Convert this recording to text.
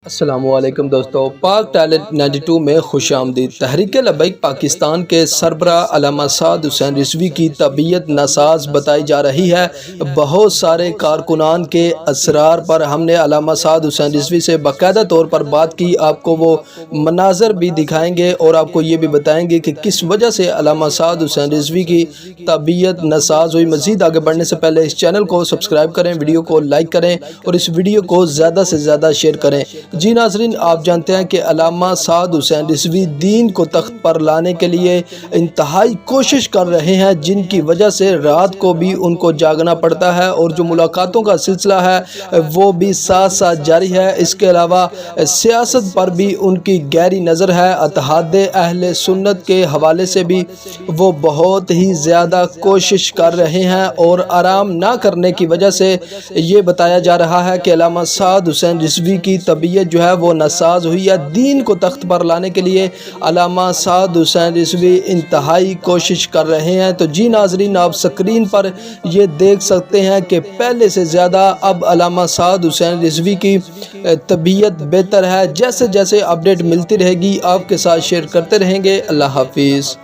السلام علیکم دوستو، پاک ٹیلنٹ 92 میں خوش آمدید۔ تحریک لبیک پاکستان کے سربراہ علامہ سعد حسین رضوی کی طبیعت ناساز بتائی جا رہی ہے۔ بہت سارے کارکنان کے اسرار پر ہم نے علامہ سعد حسین رضوی سے باقاعدہ طور پر بات کی، آپ کو وہ مناظر بھی دکھائیں گے اور آپ کو یہ بھی بتائیں گے کہ کس وجہ سے علامہ سعد حسین رضوی کی طبیعت ناساز ہوئی۔ مزید آگے بڑھنے سے پہلے اس چینل کو سبسکرائب کریں، ویڈیو کو لائک کریں اور اس ویڈیو کو زیادہ سے زیادہ شیئر کریں۔ جی ناظرین، آپ جانتے ہیں کہ علامہ سعد حسین رضوی دین کو تخت پر لانے کے لیے انتہائی کوشش کر رہے ہیں، جن کی وجہ سے رات کو بھی ان کو جاگنا پڑتا ہے اور جو ملاقاتوں کا سلسلہ ہے وہ بھی ساتھ ساتھ جاری ہے۔ اس کے علاوہ سیاست پر بھی ان کی گہری نظر ہے۔ اتحاد اہل سنت کے حوالے سے بھی وہ بہت ہی زیادہ کوشش کر رہے ہیں اور آرام نہ کرنے کی وجہ سے یہ بتایا جا رہا ہے کہ علامہ سعد حسین رضوی کی طبیعت جو ہے وہ ناساز ہوئی ہے۔ دین کو تخت پر لانے کے لیے علامہ سعد حسین رضوی انتہائی کوشش کر رہے ہیں۔ تو جی ناظرین، آپ سکرین پر یہ دیکھ سکتے ہیں کہ پہلے سے زیادہ اب علامہ سعد حسین رضوی کی طبیعت بہتر ہے۔ جیسے جیسے اپڈیٹ ملتی رہے گی آپ کے ساتھ شیئر کرتے رہیں گے۔ اللہ حافظ۔